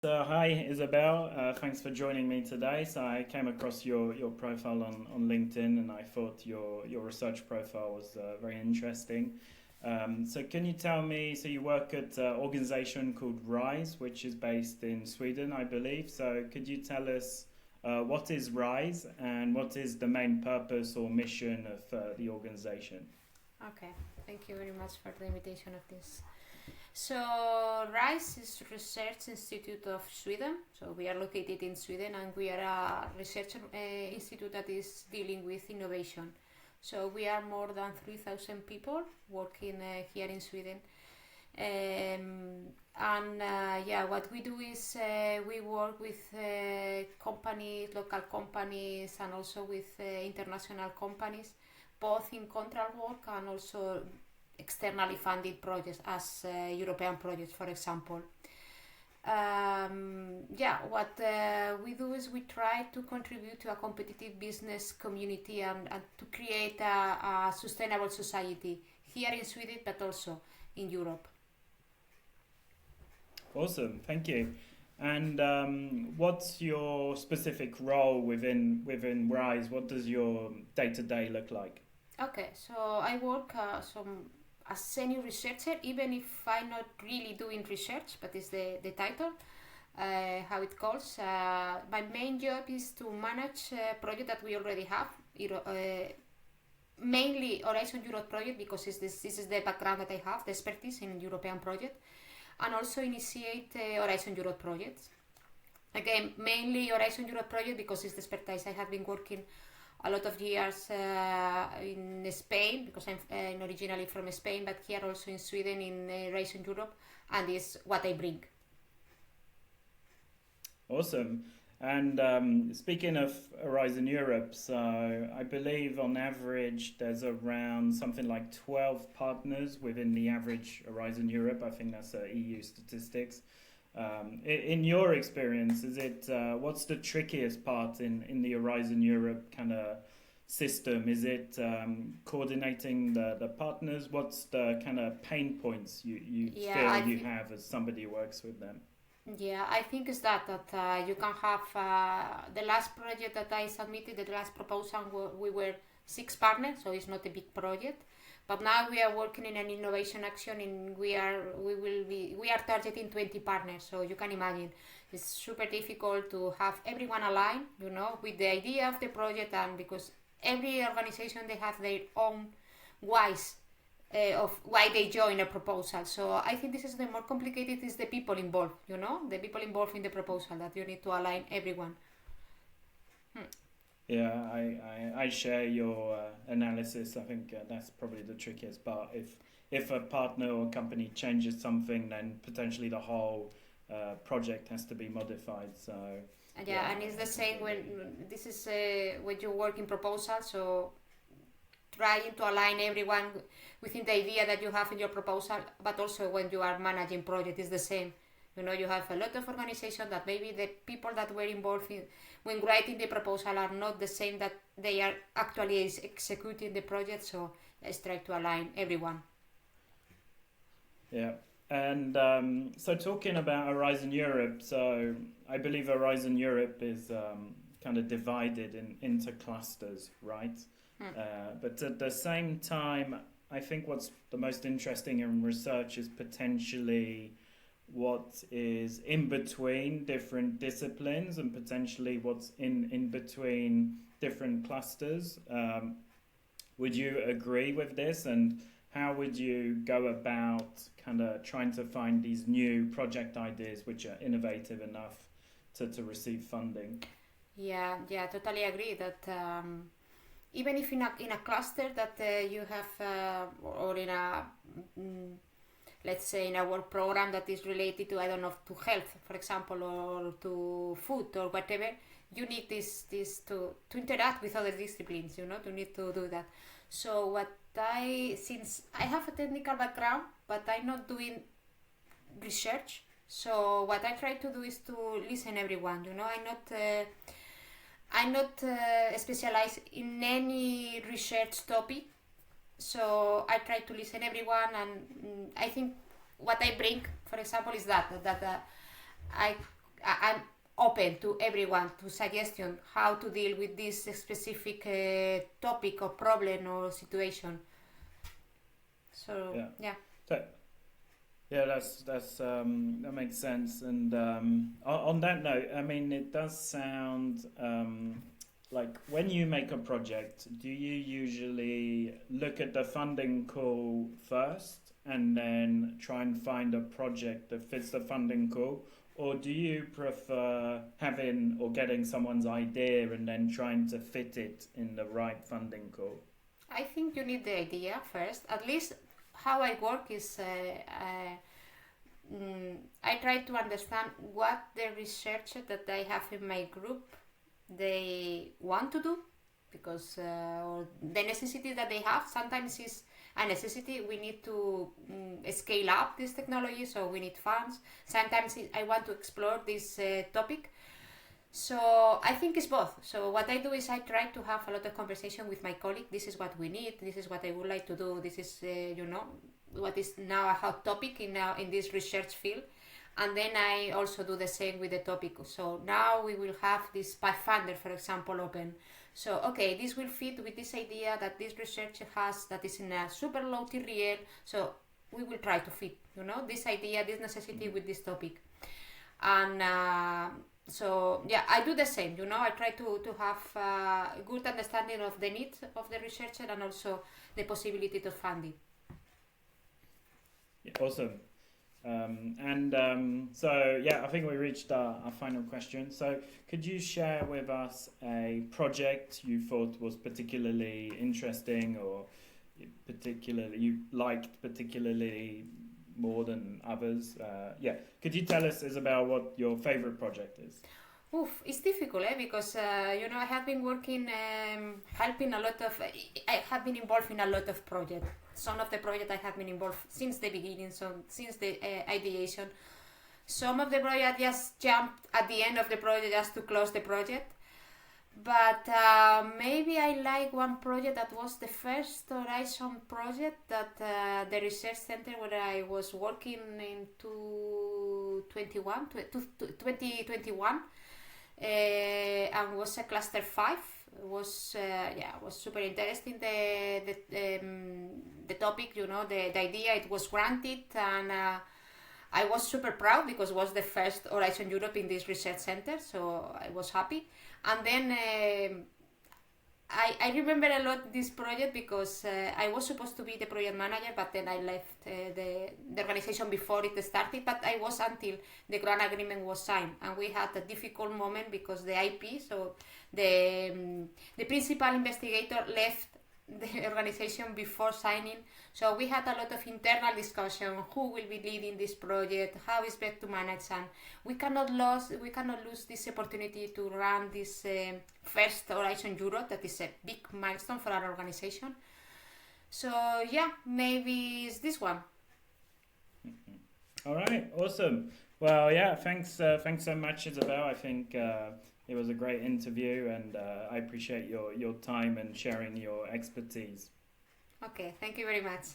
So hi Isabelle, thanks for joining me today. So I came across your profile on LinkedIn and I thought your research profile was very interesting. So can you tell me, so you work at an organization called Rise, which is based in Sweden, I believe. So could you tell us what is Rise and what is the main purpose or mission of the organization? Okay, thank you very much for the invitation of this. So, RISE is Research Institute of Sweden. So, we are located in Sweden and we are a research institute that is dealing with innovation. So, we are more than 3,000 people working here in Sweden. And what we do is we work with companies, local companies, and also with international companies, both in contract work and also externally funded projects as European projects, for example. What we do is we try to contribute to a competitive business community and to create a sustainable society here in Sweden, but also in Europe. Awesome, thank you. And what's your specific role within Rise? What does your day to day look like? Okay, so I work as senior researcher, even if I'm not really doing research, but it's the title, how it calls. My main job is to manage project that we already have, mainly Horizon Europe project because this is the background that I have, the expertise in European project, and also initiate Horizon Europe projects. Again, mainly Horizon Europe project because it's the expertise I have been working a lot of years in Spain because I'm originally from Spain, but here also in Sweden in Horizon Europe, and is what I bring. Awesome. And speaking of Horizon Europe, so I believe on average there's around something like 12 partners within the average Horizon Europe. I think that's EU statistics. In your experience, is it what's the trickiest part in the Horizon Europe kind of system? Is it coordinating the partners? What's the kind of pain points you Yeah, feel you have as somebody who works with them? yeah, I think it's that you can have the last project that I submitted, the last proposal, we were six partners, so it's not a big project. But now we are working in an innovation action, and we are targeting 20 partners. So you can imagine it's super difficult to have everyone aligned, with the idea of the project, and because every organization they have their own whys of why they join a proposal. So I think this is the more complicated is the people involved, the people involved in the proposal that you need to align everyone. Hmm. Yeah, I share your analysis. I think that's probably the trickiest part. If a partner or company changes something, then potentially the whole project has to be modified. So yeah, And it's I the same completely when agree. this is when you work in proposal. So trying to align everyone within the idea that you have in your proposal, but also when you are managing project is the same. You have a lot of organizations that maybe the people that were involved in when writing the proposal are not the same that they are actually executing the project. So let's try to align everyone. Yeah. And so talking about Horizon Europe, so I believe Horizon Europe is kind of divided into clusters, right? Hmm. But at the same time, I think what's the most interesting in research is potentially what is in between different disciplines and potentially what's in between different clusters. Would you agree with this? And how would you go about kind of trying to find these new project ideas which are innovative enough to receive funding? Yeah, totally agree that even if in a cluster that you have or in a mm, let's say in a work program that is related to I don't know to health for example or to food or whatever, you need this to interact with other disciplines, to need to do that. So what I since I have a technical background but I'm not doing research, so what I try to do is to listen everyone. I'm not specialized in any research topic, so I try to listen everyone, and I think what I bring, for example, is that I I'm open to everyone to suggestion how to deal with this specific topic or problem or situation. So yeah. So, yeah, that makes sense. And on that note, I mean, it does sound like when you make a project, do you usually look at the funding call first and then try and find a project that fits the funding call? Or do you prefer having or getting someone's idea and then trying to fit it in the right funding call? I think you need the idea first. At least how I work is I try to understand what the researcher that I have in my group they want to do, because or the necessity that they have sometimes is a necessity. We need to scale up this technology, so we need funds. Sometimes I want to explore this topic. So I think it's both. So what I do is I try to have a lot of conversation with my colleague. This is what we need. This is what I would like to do. This is what is now a hot topic in this research field. And then I also do the same with the topic. So now we will have this Pathfinder, for example, open. So, okay, this will fit with this idea that this researcher has that is in a super low TRL. So we will try to fit, this idea, this necessity with this topic. And so, yeah, I do the same, I try to have a good understanding of the needs of the researcher and also the possibility to fund it. Yeah, awesome. So yeah, I think we reached our final question. So could you share with us a project you thought was particularly interesting or particularly you liked particularly more than others? Could you tell us, Isabelle, what your favorite project is? It's difficult, because I have been working, helping a lot of. I have been involved in a lot of projects. Some of the projects I have been involved since the beginning, so since the ideation. Some of the projects just jumped at the end of the project just to close the project. But maybe I like one project that was the first Horizon project that the research center where I was working in 2021. And was a cluster 5. Was super interesting the topic, the idea. It was granted, and I was super proud because it was the first Horizon Europe in this research center, so I was happy. And then I remember a lot this project because I was supposed to be the project manager, but then I left the organization before it started. But I was until the grant agreement was signed, and we had a difficult moment because the IP, so the principal investigator left the organization before signing. So we had a lot of internal discussion: who will be leading this project, how is best to manage, and we cannot lose this opportunity to run this first Horizon Europe. That is a big milestone for our organization. So yeah, maybe it's this one. All right, awesome. Well, yeah, thanks so much, Isabelle. I think it was a great interview, and I appreciate your time and sharing your expertise. Okay, thank you very much.